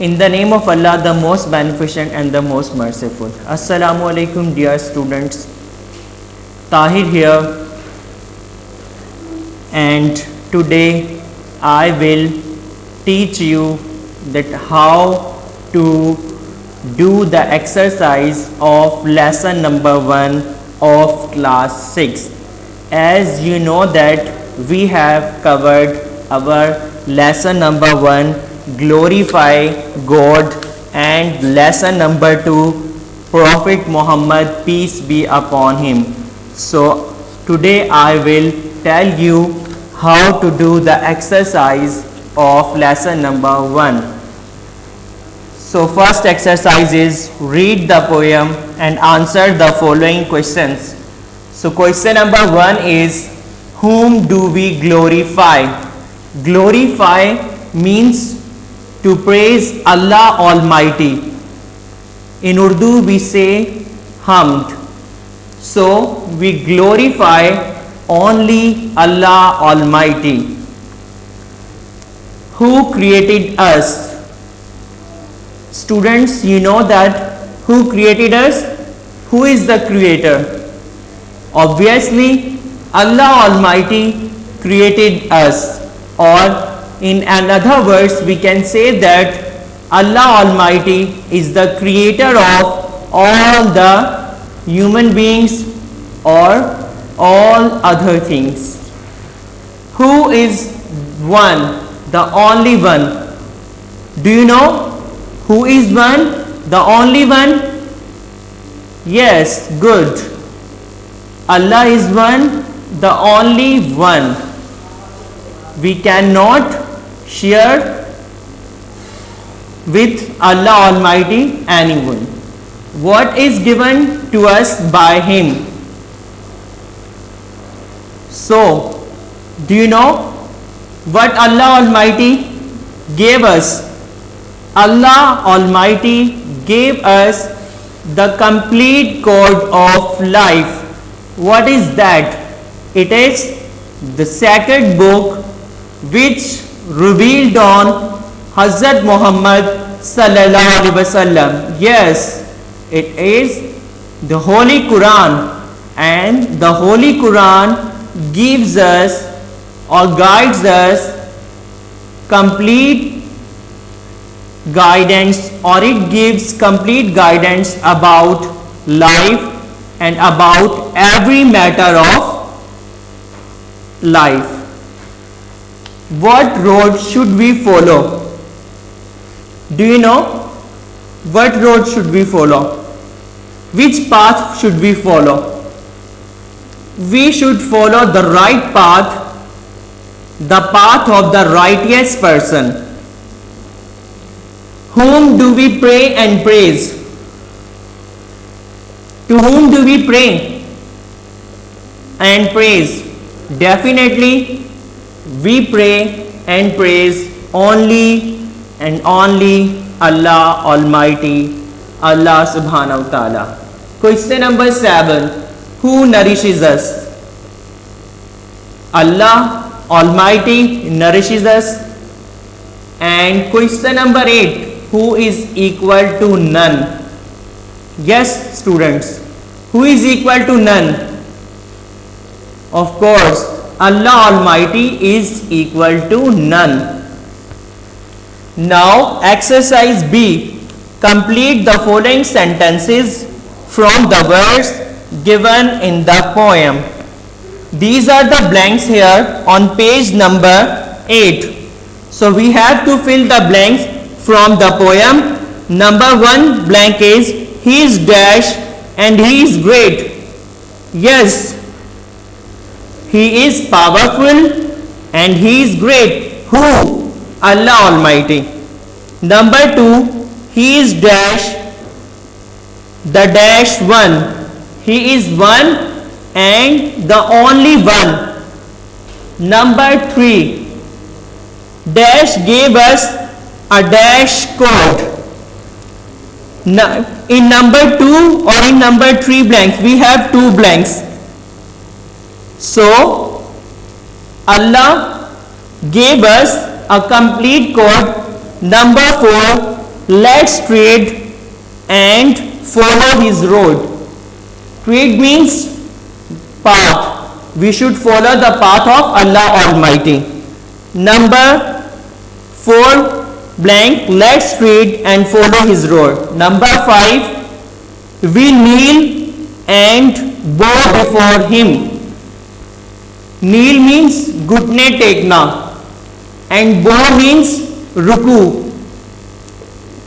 In the name of Allah, the most beneficent and the most merciful. Assalamu alaikum, dear students. Tahir here, and today I will teach you that how to do the exercise of lesson number 1 of class 6. As you know that we have covered our lesson number 1, glorify God, and lesson number 2, Prophet Muhammad, peace be upon him. So today I will tell you how to do the exercise of lesson number 1. So first exercise is read the poem and answer the following questions. So question number 1 is, whom do we glorify? Glorify means to praise Allah Almighty. In Urdu we say hamd. So we glorify only Allah Almighty. Who created us? Students, you know that who created us? Who is the creator? Obviously, Allah Almighty created us, or in another words we can say that Allah Almighty is the creator of all the human beings or all other things. Who is one, the only one? Do you know who is one, the only one? Yes, good. Allah is one, the only one. We cannot share with Allah Almighty anyone. What is given to us by Him? So, do you know what Allah Almighty gave us? Allah Almighty gave us the complete code of life. What is that? It is the sacred book which revealed on Hazrat Muhammad sallallahu alaihi wasallam. Yes, it is the Holy Quran, and the Holy Quran gives us or guides us complete guidance, or it gives complete guidance about life and about every matter of life. What road should we follow? Do you know what road should we follow? Which path should we follow? We should follow the right path, the path of the righteous person. Whom do we pray and praise? To whom do we pray and praise? Definitely we pray and praise only and only Allah Almighty, Allah Subhanahu wa Ta'ala. Question number 7. Who nourishes us? Allah Almighty nourishes us. And question number 8. Who is equal to none? Yes, students. Who is equal to none? Of course, Allah Almighty is equal to none. Now, exercise B. Complete the following sentences from the words given in the poem. These are the blanks here on page number 8. So, we have to fill the blanks from the poem. Number 1 blank is, he is dash and he is great. Yes, he is powerful and he is great. Who? Allah Almighty. Number 2, he is dash, the dash one. He is one and the only one. Number 3, dash gave us a dash code. In number 2 or in number 3 blanks, we have 2 blanks. So Allah gave us a complete code. Number 4, let's tread and follow his road. Tread means path. We should follow the path of Allah Almighty. Number 4 blank, let's tread and follow his road. Number 5, we kneel and bow before him. Kneel means घुटने टेकना and bow means ruku.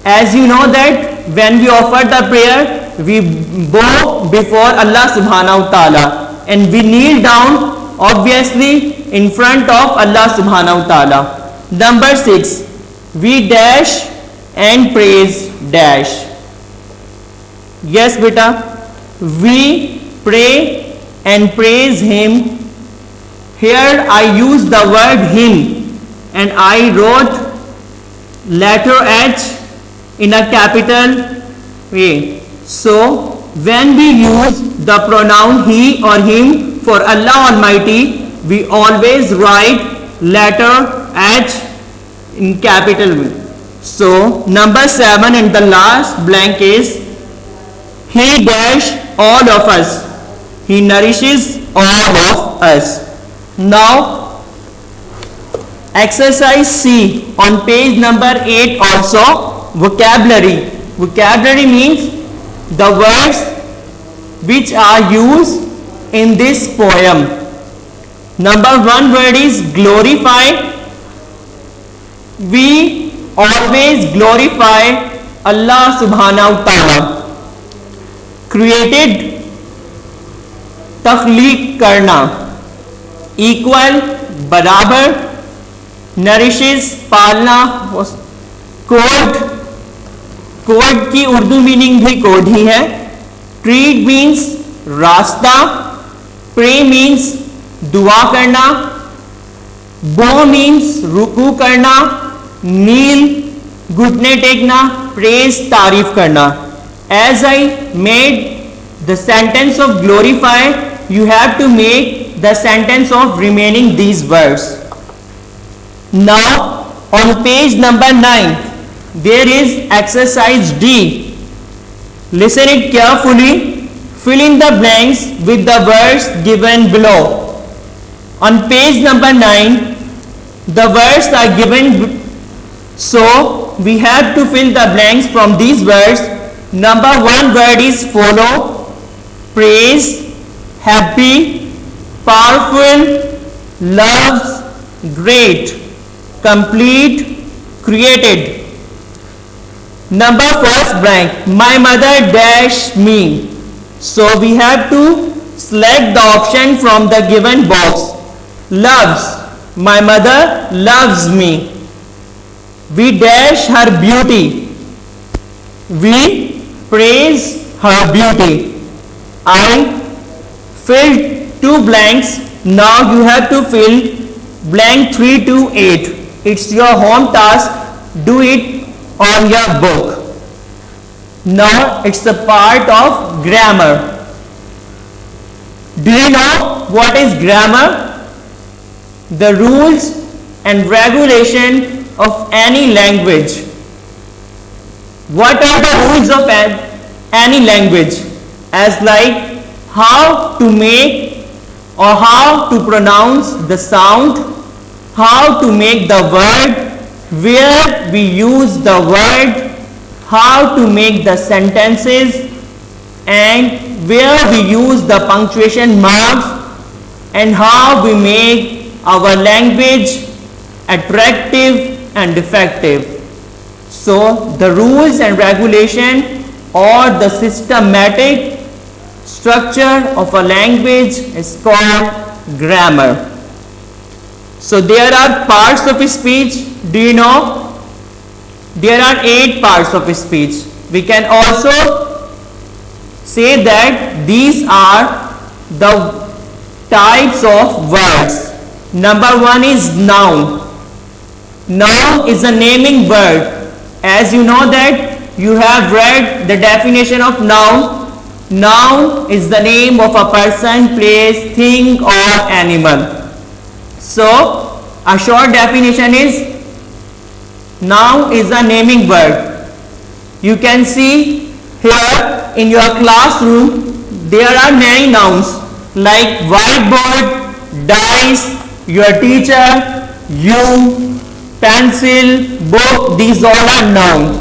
As you know that when we offer the prayer, we bow before Allah subhanahu wa ta'ala and we kneel down obviously in front of Allah subhanahu wa ta'ala. Number 6, we dash and praise dash. Yes beta, we pray and praise him. Here I use the word him and I wrote letter H in a capital way. So when we use the pronoun he or him for Allah Almighty, we always write letter H in capital way. So number 7 and the last blank is he dash all of us. He nourishes all of us. Now exercise C on page number 8 also, vocabulary. Vocabulary means the words which are used in this poem. Number 1 word is glorify. We always glorify Allah subhanahu wa ta'ala. Created, तख्लीक करना. Equal, बराबर. nourishes, पालना. Code, code की Urdu meaning भी code ही है. Treat means रास्ता. Pray means दुआ करना. बो मीन्स रुकू करना. नील घुटने टेकना. प्रेज तारीफ करना. As I made the sentence of glorify, you have to make the sentence of remaining these words. Now on page number 9 there is exercise D. Listen it carefully. Fill in the blanks with the words given below. On page number 9 the words are given, so we have to fill the blanks from these words. Number 1 word is follow, praise, happy, powerful, loves, great, complete, created. Number 1 blank, my mother dash me. So we have to select the option from the given box. Loves, my mother loves me. We dash her beauty. We praise her beauty. I filled 2 blanks. Now you have to fill blank 3 to 8. It's your home task. Do it on your book. Now it's a part of grammar. Do you know what is grammar? The rules and regulation of any language. What are the rules of any language? As like how to make or how to pronounce the sound, how to make the word, where we use the word, how to make the sentences, and where we use the punctuation marks, and how we make our language attractive and effective. So the rules and regulation or the systematic structure of a language is called grammar. So there are parts of speech. Do you know? There are 8 parts of speech. We can also say that these are the types of words. Number 1 is noun. Noun is a naming word. As you know that you have read the definition of noun. Noun is the name of a person, place, thing or animal. So a short definition is noun is a naming word. You can see here in your classroom there are many nouns like whiteboard, dice, your teacher, you, pencil, book. These all are nouns.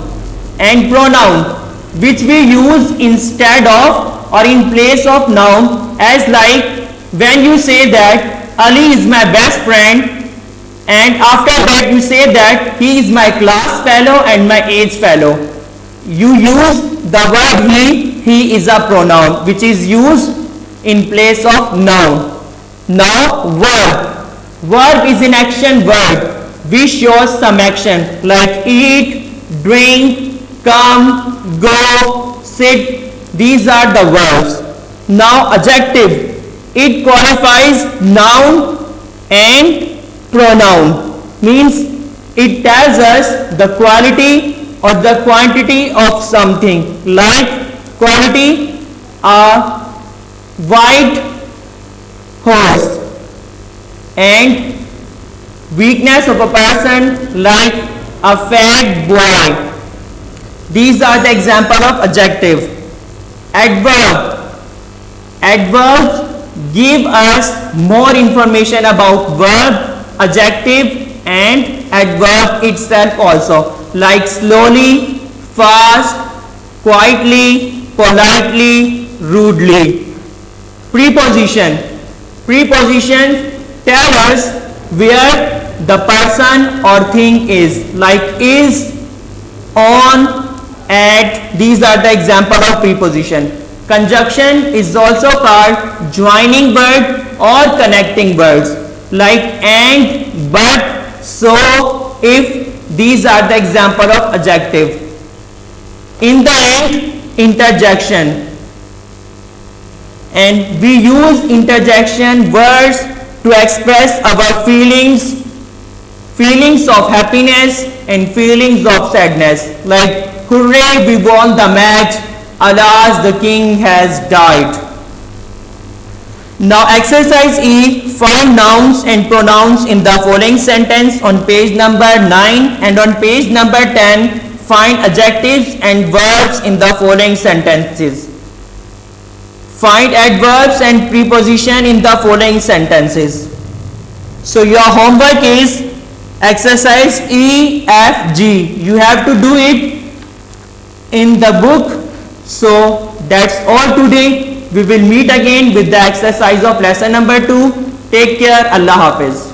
And pronoun which we use instead of or in place of noun, as like when you say that Ali is my best friend, and after that you say that he is my class fellow and my age fellow. You use the word he is a pronoun which is used in place of noun. Now verb is an action word which shows some action like eat, drink, come, go, sit. These are the verbs. Now adjective, it qualifies noun and pronoun, means it tells us the quality or the quantity of something, like quality, a white horse, and weakness of a person like a fat boy. These are the example of adjective. Adverbs give us more information about verb, adjective and adverb itself also, like slowly, fast, quietly, politely, rudely. Preposition tell us where the person or thing is, like is, on, at. These are the example of preposition. Conjunction is also called joining word or connecting words, like and, but, so, if. These are the example of adjective. In the end, interjection, and we use interjection words to express our feelings of happiness and feelings of sadness, like hooray, we won the match, alas, the king has died. Now exercise E, find nouns and pronouns in the following sentence. On page number 9 and on page number 10, find adjectives and verbs in the following sentences. Find adverbs and preposition in the following sentences. So your homework is exercise E, F, G. You have to do it in the book. So that's all today. We will meet again with the exercise of lesson number 2. Take care. Allah Hafiz.